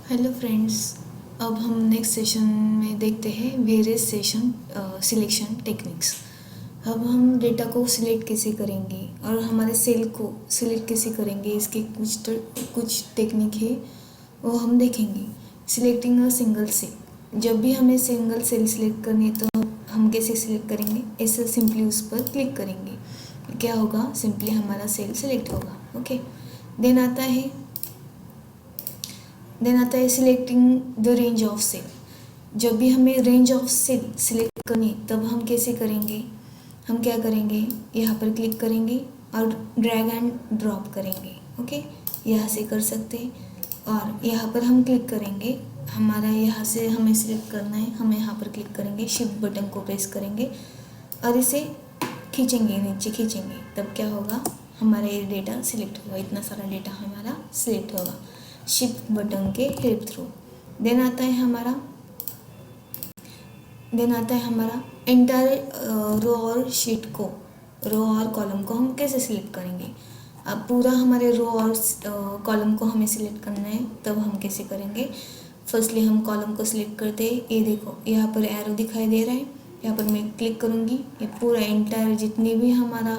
Hello friends. अब हम next session में देखते हैं वेरियस सेशन सिलेक्शन टेक्निक्स। अब हम डेटा को सिलेक्ट कैसे करेंगे और हमारे सेल को सिलेक्ट कैसे करेंगे, इसके कुछ टेक्निक है वो हम देखेंगे। सिलेक्टिंग अ सिंगल सेल, जब भी हमें सिंगल सेल सिलेक्ट करनी है तो हम कैसे सिलेक्ट करेंगे, ऐसे सिंपली उस पर क्लिक करेंगे, क्या होगा, सिंपली हमारा सेल सिलेक्ट होगा। ओके, देन आता है selecting the range of cell. जब भी हमें रेंज ऑफ सेल सिलेक्ट करनी तब हम कैसे करेंगे, हम क्या करेंगे, यहाँ पर क्लिक करेंगे और ड्रैग एंड ड्रॉप करेंगे। ओके, यहाँ से कर सकते हैं और यहाँ पर हम क्लिक करेंगे। हमारा यहाँ से हमें सिलेक्ट करना है, हम यहाँ पर क्लिक करेंगे, शिफ्ट बटन को प्रेस करेंगे और इसे खींचेंगे, नीचे खींचेंगे, तब क्या होगा, हमारा ये डेटा सिलेक्ट होगा, इतना सारा डेटा हमारा सिलेक्ट होगा शिफ्ट बटन के हेल्प थ्रू। देन आता है हमारा एंटायर रो और शीट को, रो और कॉलम को हम कैसे सिलेक्ट करेंगे। अब पूरा हमारे रो और कॉलम को हमें सिलेक्ट करना है, तब हम कैसे करेंगे। फर्स्टली हम कॉलम को सिलेक्ट करते हैं, ये देखो यहाँ पर एरो दिखाई दे रहा है, यहाँ पर मैं क्लिक करूँगी, ये पूरा एंटायर जितनी भी हमारा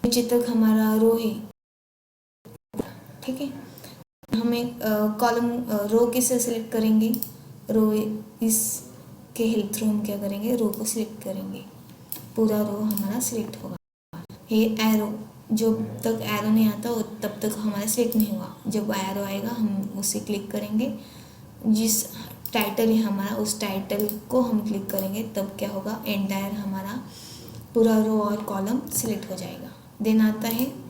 नीचे तक हमारा रो है, ठीक है। हमें कॉलम रो किससे सिलेक्ट करेंगे, रो इस के हेल्प थ्रू हम क्या करेंगे, रो को सिलेक्ट करेंगे, पूरा रो हमारा सिलेक्ट होगा। ये एरो, जब तक एरो नहीं आता तब तक हमारा सिलेक्ट नहीं होगा, जब एरो आएगा हम उसे क्लिक करेंगे, जिस टाइटल है हमारा उस टाइटल को हम क्लिक करेंगे, तब क्या होगा, एंटायर हमारा पूरा रो और कॉलम सिलेक्ट हो जाएगा। देन आता है,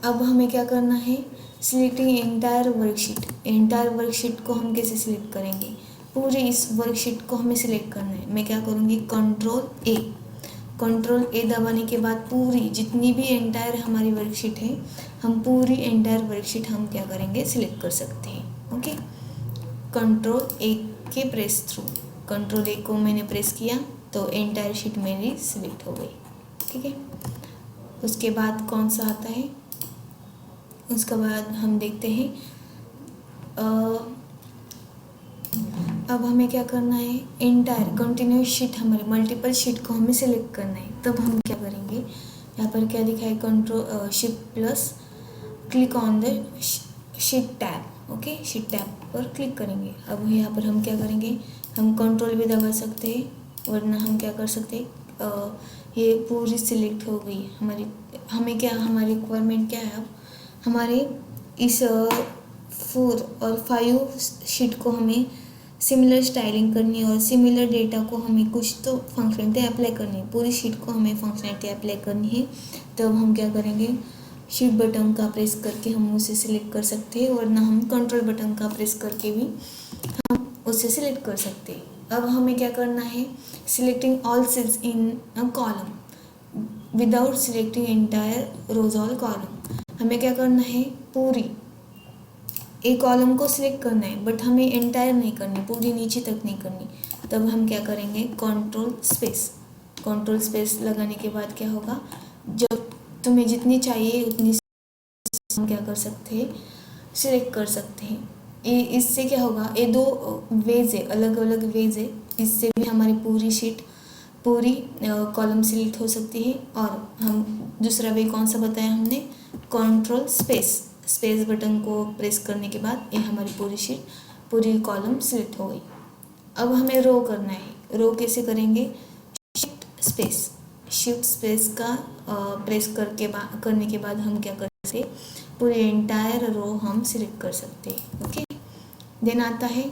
अब हमें क्या करना है, selecting entire worksheet. Entire worksheet को हम कैसे सिलेक्ट करेंगे, पूरे इस वर्कशीट को हमें सिलेक्ट करना है। मैं क्या करूँगी, कंट्रोल ए दबाने के बाद पूरी जितनी भी एंटायर हमारी वर्कशीट है, हम पूरी एंटायर वर्कशीट हम क्या करेंगे, सिलेक्ट कर सकते हैं। ओके, कंट्रोल ए के प्रेस थ्रू, कंट्रोल ए को मैंने प्रेस किया तो एंटायर शीट मेरी सिलेक्ट हो गई, ठीक है। उसके बाद कौन सा आता है, उसके बाद हम देखते हैं, अब हमें क्या करना है, एंटायर कंटिन्यूस शीट, हमारे मल्टीपल शीट को हमें सिलेक्ट करना है, तब हम क्या करेंगे, यहाँ पर क्या दिखा है, control shift plus click on the sheet tab. Okay, sheet tab पर क्लिक करेंगे। अब यहाँ पर हम क्या करेंगे, हम कंट्रोल भी दबा सकते हैं, वरना हम क्या कर सकते हैं, ये पूरी सिलेक्ट हो गई हमारी। हमें क्या, हमारी रिक्वायरमेंट क्या है, अब हमारे इस 4 और 5 शीट को हमें सिमिलर स्टाइलिंग करनी है और सिमिलर डेटा को हमें कुछ तो फंक्शनलिटी अप्लाई करनी है, पूरी शीट को हमें फंक्शनलिटी अप्लाई करनी है, तब हम क्या करेंगे, शीट बटन का प्रेस करके हम उसे सिलेक्ट कर सकते हैं, वरना हम कंट्रोल बटन का प्रेस करके भी हम उसे सिलेक्ट कर सकते हैं। अब हमें क्या करना है, selecting all cells in a column without selecting entire rows all column. हमें क्या करना है, पूरी एक कॉलम को सिलेक्ट करना है, बट हमें एंटायर नहीं करनी, पूरी नीचे तक नहीं करनी, तब हम क्या करेंगे, कंट्रोल स्पेस लगाने के बाद क्या होगा, जब तुम्हें जितनी चाहिए उतनी हम क्या कर सकते हैं, सिलेक्ट कर सकते हैं। इससे क्या होगा, ये 2 वेज है, अलग अलग वेज है, इससे भी हमारी पूरी शीट, पूरी कॉलम सिलेक्ट हो सकती है। और हम दूसरा वे कौन सा बताया हमने, कंट्रोल स्पेस बटन को प्रेस करने के बाद ये हमारी पूरी शीट, पूरी कॉलम सिलेक्ट हो गई। अब हमें रो करना है, रो कैसे करेंगे, शिफ्ट स्पेस का प्रेस करने के बाद हम क्या कर सकते हैं, पूरी एंटायर रो हम सिलेक्ट कर सकते हैं। ओके, देन आता है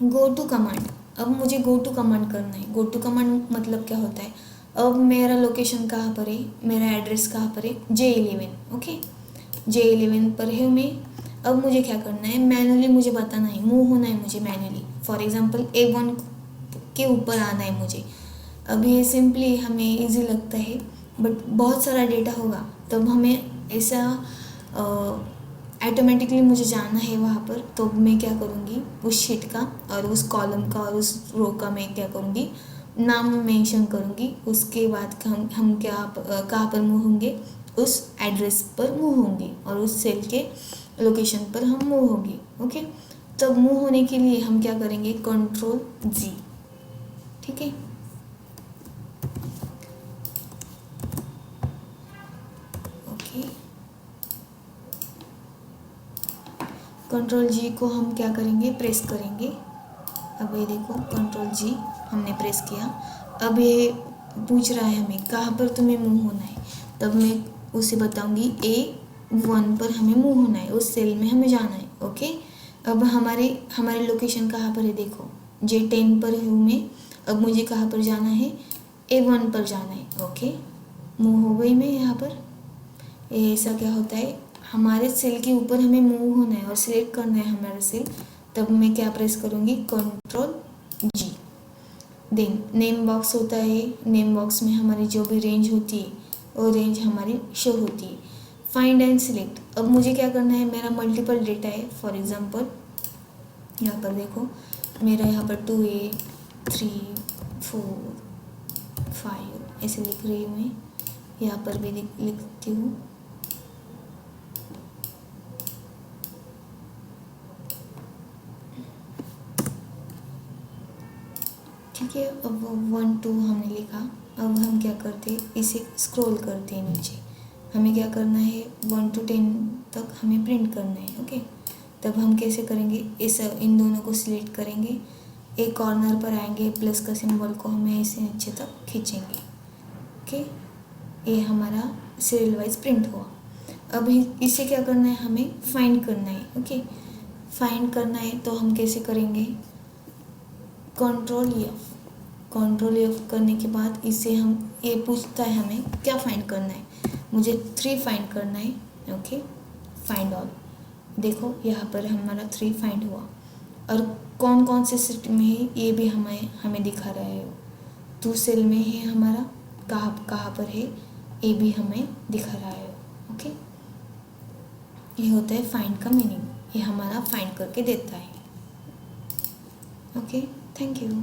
गो टू कमांड। अब मुझे गो टू कमांड करना है। गो टू कमांड मतलब क्या होता है, अब मेरा लोकेशन कहाँ पर है, मेरा एड्रेस कहाँ पर है, J11। ओके, J11 पर है मैं। अब मुझे क्या करना है, मैनुअली मुझे बताना है, मूव होना है मुझे मैनुअली। फॉर एग्जांपल A1 के ऊपर आना है मुझे। अब ये सिंपली हमें इजी लगता है, बट बहुत सारा डेटा होगा, तब हमें ऐसा ऑटोमेटिकली मुझे जाना है वहाँ पर, तो मैं क्या करूँगी, उस शीट का और उस कॉलम का और उस रो का मैं क्या करूँगी, नाम मेंशन करूँगी। उसके बाद हम क्या कहाँ पर मूव होंगे, उस एड्रेस पर मूव होंगे और उस सेल के लोकेशन पर हम मूव होंगे। ओके, तब मूव होने के लिए हम क्या करेंगे, कंट्रोल जी। ठीक है, ओके, कंट्रोल जी को हम क्या करेंगे, प्रेस करेंगे। अब ये देखो कंट्रोल जी हमने प्रेस किया। अब ये पूछ रहा है हमें कहाँ पर तुम्हें मूव होना है, तब मैं उसे बताऊंगी A1 पर हमें मूव होना है, उस सेल में हमें जाना है। ओके, अब हमारे लोकेशन कहाँ पर है, देखो J10 पर हूँ मैं। अब मुझे कहाँ पर जाना है, A1 पर जाना है। ओके, मूव हो गई मैं यहाँ पर। ये ऐसा क्या होता है, हमारे सेल के ऊपर हमें मूव होना है और सिलेक्ट करना है हमारा सेल, तब मैं क्या प्रेस करूँगी, कंट्रोल जी। देन नेम बॉक्स होता है, नेम बॉक्स में हमारी जो भी रेंज होती है वो रेंज हमारी शो होती है। फाइंड एंड सिलेक्ट, अब मुझे क्या करना है, मेरा मल्टीपल डेटा है। फॉर एग्जांपल यहाँ पर देखो मेरा यहाँ पर 2A 3 4 5 ऐसे लिख रही हूँ मैं, यहाँ पर भी लिखती हूँ। ठीक है, अब 1 2 हमने लिखा। अब हम क्या करते हैं, इसे स्क्रॉल करते हैं नीचे। हमें क्या करना है, 1 to 10 तक हमें प्रिंट करना है। ओके, तब हम कैसे करेंगे, इन दोनों को सिलेक्ट करेंगे, एक कॉर्नर पर आएंगे, प्लस का सिंबल को हमें इसे नीचे तक खींचेंगे। ओके, ये हमारा सीरियल वाइज प्रिंट हुआ। अब इसे क्या करना है, हमें फाइंड करना है। ओके, फाइंड करना है तो हम कैसे करेंगे, कंट्रोल एफ करने के बाद इसे हम, ये पूछता है हमें क्या फाइंड करना है, मुझे 3 फाइंड करना है। ओके, फाइंड ऑल, देखो यहाँ पर हमारा 3 फाइंड हुआ। और कौन कौन से सेट में है ये भी हमें दिखा रहा है। 2 सेल में है हमारा, कहाँ पर है ये भी हमें दिखा रहा है। ओके, ये होता है फाइंड का मीनिंग, ये हमारा फाइंड करके देता है। Okay, thank you.